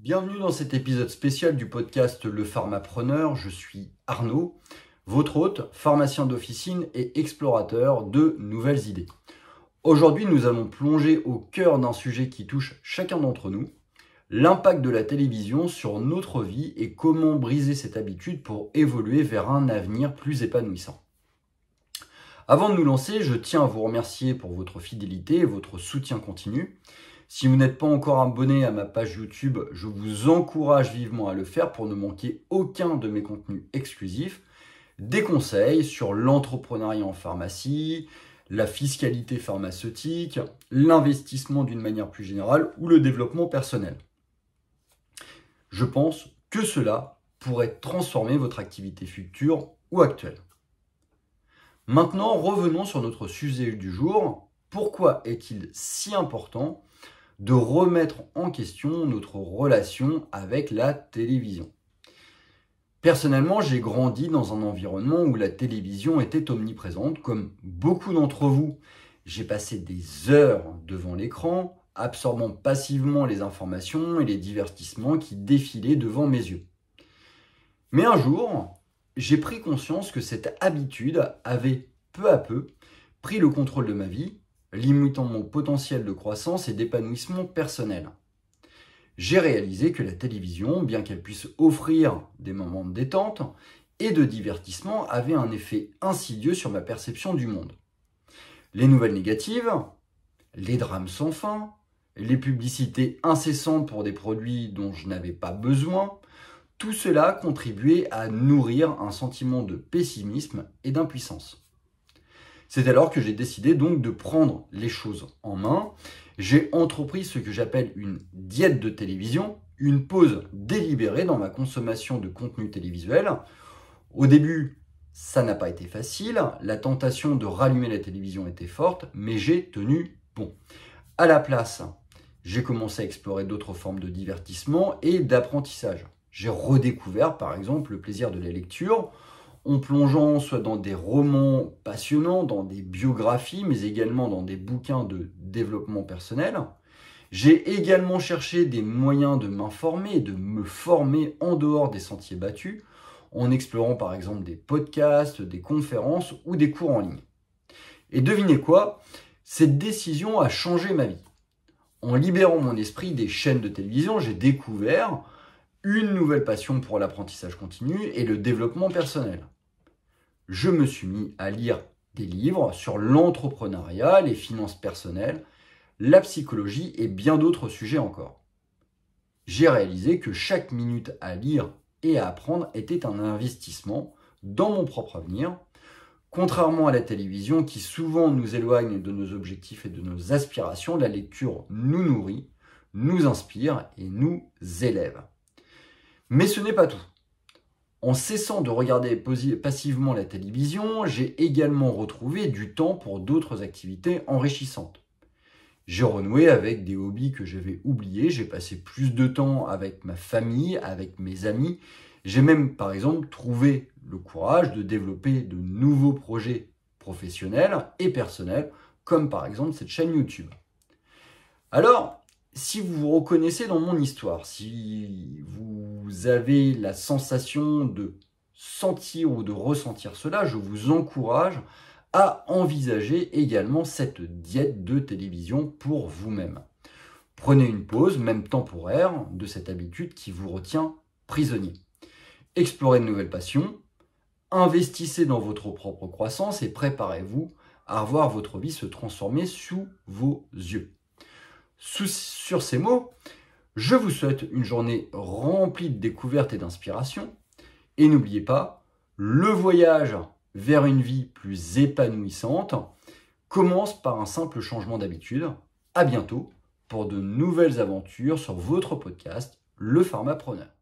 Bienvenue dans cet épisode spécial du podcast Le Pharmapreneur. Je suis Arnaud, votre hôte, pharmacien d'officine et explorateur de nouvelles idées. Aujourd'hui, nous allons plonger au cœur d'un sujet qui touche chacun d'entre nous, l'impact de la télévision sur notre vie et comment briser cette habitude pour évoluer vers un avenir plus épanouissant. Avant de nous lancer, je tiens à vous remercier pour votre fidélité et votre soutien continu. Si vous n'êtes pas encore abonné à ma page YouTube, je vous encourage vivement à le faire pour ne manquer aucun de mes contenus exclusifs, des conseils sur l'entrepreneuriat en pharmacie, la fiscalité pharmaceutique, l'investissement d'une manière plus générale ou le développement personnel. Je pense que cela pourrait transformer votre activité future ou actuelle. Maintenant, revenons sur notre sujet du jour. Pourquoi est-il si important de remettre en question notre relation avec la télévision? Personnellement, j'ai grandi dans un environnement où la télévision était omniprésente. Comme beaucoup d'entre vous, j'ai passé des heures devant l'écran, absorbant passivement les informations et les divertissements qui défilaient devant mes yeux. Mais un jour, j'ai pris conscience que cette habitude avait peu à peu pris le contrôle de ma vie, limitant mon potentiel de croissance et d'épanouissement personnel. J'ai réalisé que la télévision, bien qu'elle puisse offrir des moments de détente et de divertissement, avait un effet insidieux sur ma perception du monde. Les nouvelles négatives, les drames sans fin, les publicités incessantes pour des produits dont je n'avais pas besoin, tout cela contribuait à nourrir un sentiment de pessimisme et d'impuissance. C'est alors que j'ai décidé donc de prendre les choses en main. J'ai entrepris ce que j'appelle une diète de télévision, une pause délibérée dans ma consommation de contenu télévisuel. Au début, ça n'a pas été facile, la tentation de rallumer la télévision était forte, mais j'ai tenu bon. À la place, j'ai commencé à explorer d'autres formes de divertissement et d'apprentissage. J'ai redécouvert par exemple le plaisir de la lecture, en plongeant soit dans des romans passionnants, dans des biographies, mais également dans des bouquins de développement personnel. J'ai également cherché des moyens de m'informer et de me former en dehors des sentiers battus, en explorant par exemple des podcasts, des conférences ou des cours en ligne. Et devinez quoi? Cette décision a changé ma vie. En libérant mon esprit des chaînes de télévision, j'ai découvert une nouvelle passion pour l'apprentissage continu et le développement personnel. Je me suis mis à lire des livres sur l'entrepreneuriat, les finances personnelles, la psychologie et bien d'autres sujets encore. J'ai réalisé que chaque minute à lire et à apprendre était un investissement dans mon propre avenir, contrairement à la télévision qui souvent nous éloigne de nos objectifs et de nos aspirations. La lecture nous nourrit, nous inspire et nous élève. Mais ce n'est pas tout. En cessant de regarder passivement la télévision, j'ai également retrouvé du temps pour d'autres activités enrichissantes. J'ai renoué avec des hobbies que j'avais oubliés, j'ai passé plus de temps avec ma famille, avec mes amis. J'ai même, par exemple, trouvé le courage de développer de nouveaux projets professionnels et personnels, comme par exemple cette chaîne YouTube. Alors, si vous vous reconnaissez dans mon histoire, si vous avez la sensation de sentir ou de ressentir cela, je vous encourage à envisager également cette diète de télévision pour vous-même. Prenez une pause, même temporaire, de cette habitude qui vous retient prisonnier. Explorez de nouvelles passions, investissez dans votre propre croissance et préparez-vous à voir votre vie se transformer sous vos yeux. Sur ces mots, je vous souhaite une journée remplie de découvertes et d'inspiration. Et n'oubliez pas, le voyage vers une vie plus épanouissante commence par un simple changement d'habitude. À bientôt pour de nouvelles aventures sur votre podcast, Le Pharmapreneur.